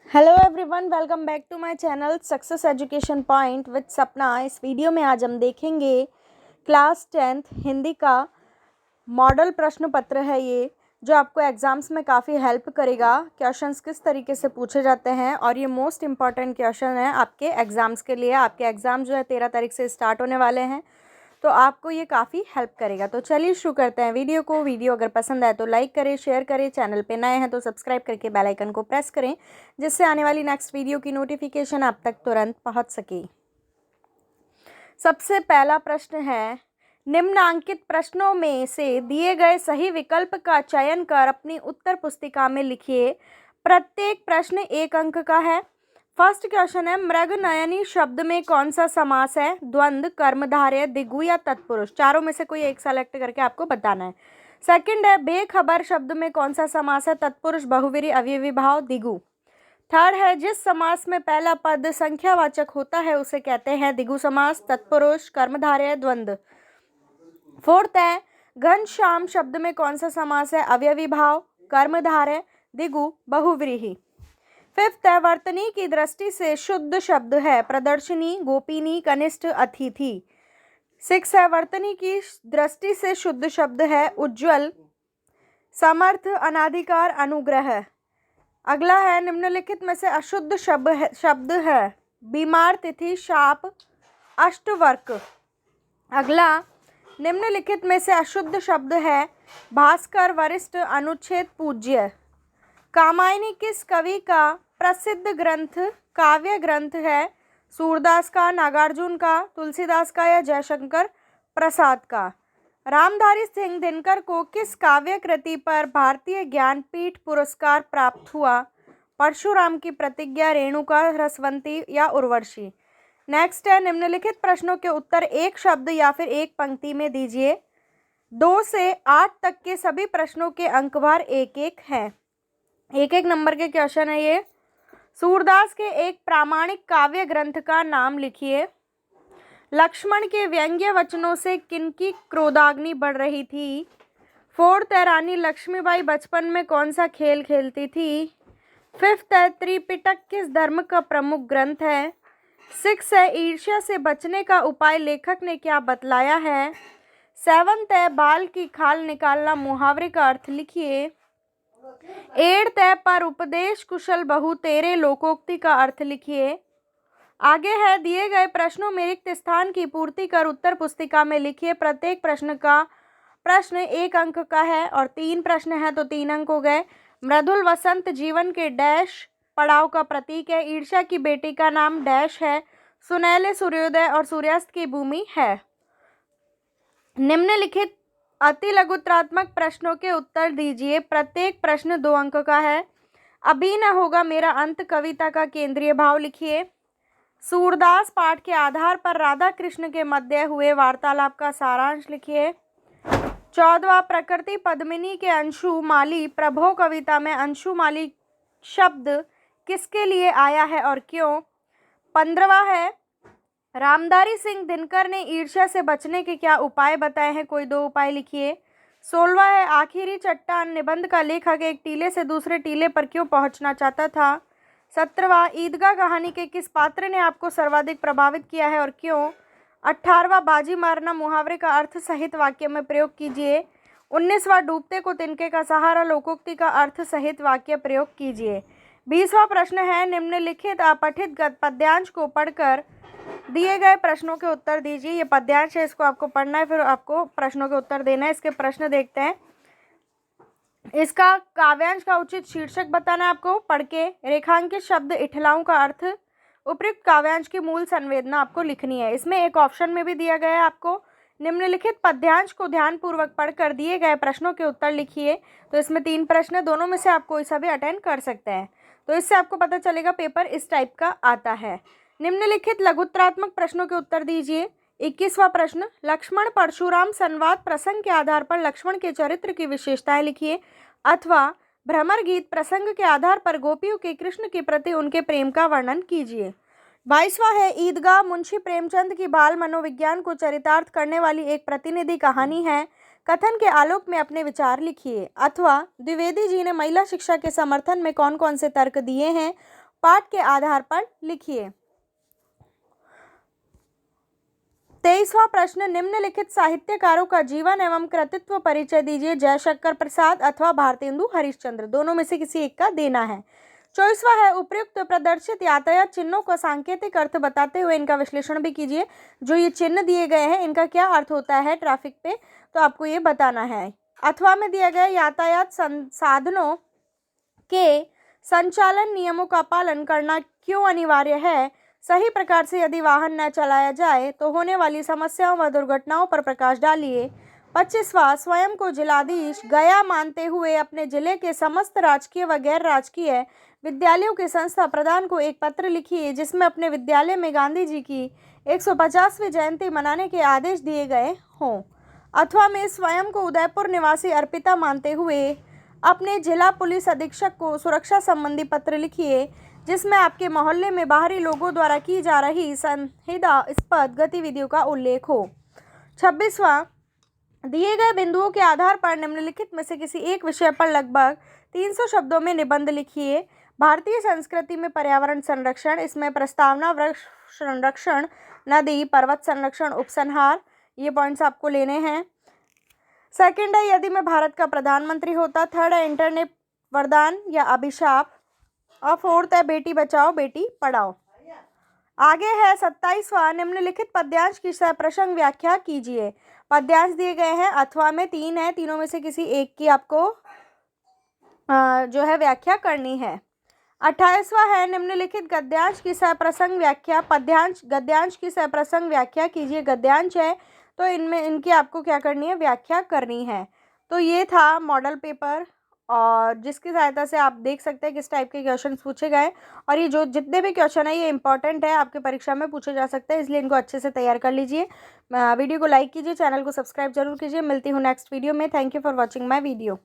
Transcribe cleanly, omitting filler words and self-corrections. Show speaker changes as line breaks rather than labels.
Hello everyone, welcome back to my channel success education point with Sapna. इस video में आज हम देखेंगे क्लास 10th हिंदी का मॉडल प्रश्न पत्र है ये, जो आपको एग्ज़ाम्स में काफ़ी हेल्प करेगा। क्वेश्चंस किस तरीके से पूछे जाते हैं और ये मोस्ट इम्पॉर्टेंट क्वेश्चन है आपके एग्ज़ाम्स के लिए। आपके एग्ज़ाम जो है 13 तारीख से स्टार्ट होने वाले हैं, तो आपको ये काफ़ी हेल्प करेगा। तो चलिए शुरू करते हैं वीडियो को। वीडियो अगर पसंद आए तो लाइक करें, शेयर करें, चैनल पे नए हैं तो सब्सक्राइब करके बेल आइकन को प्रेस करें, जिससे आने वाली नेक्स्ट वीडियो की नोटिफिकेशन आप तक तुरंत पहुंच सके। सबसे पहला प्रश्न है, निम्नांकित प्रश्नों में से दिए गए सही विकल्प का चयन कर अपनी उत्तर पुस्तिका में लिखिए। प्रत्येक प्रश्न 1 अंक का है। फर्स्ट क्वेश्चन है, मृगनयनी शब्द में कौन सा समास है? द्वंद्व, कर्मधारय, द्विगु या तत्पुरुष? चारों में से कोई एक सेलेक्ट करके आपको बताना है। सेकंड है, बेखबर शब्द में कौन सा समास है? तत्पुरुष, बहुव्रीहि, अव्ययी भाव, द्विगु। थर्ड है, जिस समास में पहला पद संख्यावाचक होता है उसे कहते हैं द्विगु समास, तत्पुरुष, कर्मधारय, द्वंद्व। फोर्थ है, घनश्याम शब्द में कौन सा समास है? अव्ययी भाव, कर्मधारय, द्विगु, बहुव्रीहि। फिफ्थ है, वर्तनी की दृष्टि से शुद्ध शब्द है प्रदर्शनी, गोपिनी, कनिष्ठ, अतिथि। सिक्स है, वर्तनी की दृष्टि से शुद्ध शब्द है उज्ज्वल, समर्थ, अनाधिकार, अनुग्रह। अगला है, निम्नलिखित में से अशुद्ध शब्द है बीमार, तिथि, शाप, अष्टवर्क। अगला, निम्नलिखित में से अशुद्ध शब्द है भास्कर, वरिष्ठ, अनुच्छेद, पूज्य। कामायनी किस कवि का प्रसिद्ध ग्रंथ, काव्य ग्रंथ है? सूरदास का, नागार्जुन का, तुलसीदास का या जयशंकर प्रसाद का? रामधारी सिंह दिनकर को किस काव्य कृति पर भारतीय ज्ञानपीठ पुरस्कार प्राप्त हुआ? परशुराम की प्रतिज्ञा, रेणुका, रसवंती या उर्वशी? नेक्स्ट है, निम्नलिखित प्रश्नों के उत्तर एक शब्द या फिर एक पंक्ति में दीजिए। 2 से 8 तक के सभी प्रश्नों के अंकभार 1-1 हैं। 1-1 नंबर के क्वेश्चन है ये। सूरदास के एक प्रामाणिक काव्य ग्रंथ का नाम लिखिए। लक्ष्मण के व्यंग्य वचनों से किनकी क्रोधाग्नि बढ़ रही थी? फोर्थ है, रानी लक्ष्मीबाई बचपन में कौन सा खेल खेलती थी? फिफ्थ है, त्रिपिटक किस धर्म का प्रमुख ग्रंथ है? सिक्स है, ईर्ष्या से बचने का उपाय लेखक ने क्या बतलाया है? सेवंथ है, बाल की खाल निकालना मुहावरे का अर्थ लिखिए। 8th है, पर उपदेश कुशल बहु तेरे लोकोक्ति का अर्थ लिखिए। आगे है, दिए गए प्रश्नों में रिक्त स्थान की पूर्ति कर उत्तर पुस्तिका में लिखिए। प्रत्येक प्रश्न 1 अंक का है और 3 प्रश्न है तो 3 अंक हो गए। मृदुल वसंत जीवन के डैश पड़ाव का प्रतीक है। ईर्ष्या की बेटी का नाम डैश है। सुनहले सूर्योदय और सूर्यास्त की भूमि है। निम्नलिखित अति लघुत्रात्मक प्रश्नों के उत्तर दीजिए। प्रत्येक प्रश्न 2 अंक का है। अभी न होगा मेरा अंत कविता का केंद्रीय भाव लिखिए। सूरदास पाठ के आधार पर राधा कृष्ण के मध्य हुए वार्तालाप का सारांश लिखिए। 14वां, प्रकृति पद्मिनी के अंशुमाली प्रभो कविता में अंशुमाली शब्द किसके लिए आया है और क्यों? 15वां है, रामधारी सिंह दिनकर ने ईर्ष्या से बचने के क्या उपाय बताए हैं? कोई 2 उपाय लिखिए। 16वां है, आखिरी चट्टान निबंध का लेखक एक टीले से दूसरे टीले पर क्यों पहुंचना चाहता था? 17वां, ईदगाह कहानी के किस पात्र ने आपको सर्वाधिक प्रभावित किया है और क्यों? 18वां, बाजी मारना मुहावरे का अर्थ सहित वाक्य में प्रयोग कीजिए। 19वां, डूबते को तिनके का सहारा लोकोक्ति का अर्थ सहित वाक्य प्रयोग कीजिए। 20वां प्रश्न है, निम्नलिखित अपठित पद्यांश को पढ़कर दिए गए प्रश्नों के उत्तर दीजिए। ये पद्यांश है, इसको आपको पढ़ना है, फिर आपको प्रश्नों के उत्तर देना है। इसके प्रश्न देखते हैं। इसका काव्यांश का उचित शीर्षक बताना है आपको पढ़ के। रेखांकित शब्द इठलाओं का अर्थ, उपयुक्त काव्यांश की मूल संवेदना आपको लिखनी है। इसमें एक ऑप्शन में भी दिया गया है आपको, निम्नलिखित पद्यांश को ध्यानपूर्वक पढ़कर दिए गए प्रश्नों के उत्तर लिखिए। तो इसमें 3 प्रश्न है, दोनों में से आप कोई सा भी अटेंड कर सकते हैं। तो इससे आपको पता चलेगा पेपर इस टाइप का आता है। निम्नलिखित लघुत्रात्मक प्रश्नों के उत्तर दीजिए। 21वां प्रश्न, लक्ष्मण परशुराम संवाद प्रसंग के आधार पर लक्ष्मण के चरित्र की विशेषताएं लिखिए, अथवा भ्रमर गीत प्रसंग के आधार पर गोपियों के कृष्ण के प्रति उनके प्रेम का वर्णन कीजिए। 22वां है, ईदगाह मुंशी प्रेमचंद की बाल मनोविज्ञान को चरितार्थ करने वाली एक प्रतिनिधि कहानी है। कथन के आलोक में अपने विचार लिखिए। अथवा द्विवेदी जी ने महिला शिक्षा के समर्थन में कौन कौन से तर्क दिए हैं? पाठ के आधार पर लिखिए। 23वां प्रश्न, निम्नलिखित साहित्यकारों का जीवन एवं कृतित्व परिचय दीजिए। जयशंकर प्रसाद अथवा भारतेंदु हरिश्चंद्र, दोनों में से किसी एक का देना है। 24वां है, उपयुक्त प्रदर्शित यातायात चिन्हों का सांकेतिक अर्थ बताते हुए इनका विश्लेषण भी कीजिए। जो ये चिन्ह दिए गए हैं इनका क्या अर्थ होता है ट्रैफिक पे, तो आपको ये बताना है। अथवा में दिया गया यातायात साधनों के संचालन नियमों का पालन करना क्यों अनिवार्य है। सही प्रकार से यदि वाहन न चलाया जाए तो होने वाली समस्याओं व दुर्घटनाओं पर प्रकाश डालिए। 25वां, स्वयं को जिलाधीश गया मानते हुए अपने जिले के समस्त राजकीय व गैर राजकीय विद्यालयों के संस्था प्रधान को एक पत्र लिखिए जिसमें अपने विद्यालय में गांधी जी की 150वीं जयंती मनाने के आदेश दिए गए हों। अथवा में स्वयं को उदयपुर निवासी अर्पिता मानते हुए अपने जिला पुलिस अधीक्षक को सुरक्षा संबंधी पत्र लिखिए जिसमें आपके मोहल्ले में बाहरी लोगों द्वारा की जा रही संदेहास्पद गतिविधियों का उल्लेख हो। 26वां, दिए गए बिंदुओं के आधार पर निम्नलिखित में से किसी एक विषय पर लगभग 300 शब्दों में निबंध लिखिए। भारतीय संस्कृति में पर्यावरण संरक्षण, इसमें प्रस्तावना, वृक्ष संरक्षण, नदी पर्वत संरक्षण, उपसंहार, ये पॉइंट्स आपको लेने हैं। सेकंड है, यदि मैं भारत का प्रधानमंत्री होता। थर्ड है, इंटरनेट वरदान या अभिशाप। और फोर्थ है, बेटी बचाओ बेटी पढ़ाओ। आगे है 27वां, निम्नलिखित पद्यांश की सप्रसंग व्याख्या कीजिए। पद्यांश दिए गए हैं, अथवा में 3 है, तीनों में से किसी एक की आपको जो है व्याख्या करनी है। 28वां है, निम्नलिखित गद्यांश की सप्रसंग व्याख्या। पद्यांश गद्यांश की सप्रसंग व्याख्या कीजिए। गद्यांश है तो इनमें इनकी आपको क्या करनी है, व्याख्या करनी है। तो ये था मॉडल पेपर, और जिसकी सहायता से आप देख सकते हैं किस टाइप के क्वेश्चन पूछे गए। और ये जो जितने भी क्वेश्चन है ये इंपॉर्टेंट है, आपके परीक्षा में पूछे जा सकते हैं, इसलिए इनको अच्छे से तैयार कर लीजिए। वीडियो को लाइक कीजिए, चैनल को सब्सक्राइब जरूर कीजिए। मिलती हूँ नेक्स्ट वीडियो में। Thank you for watching my video.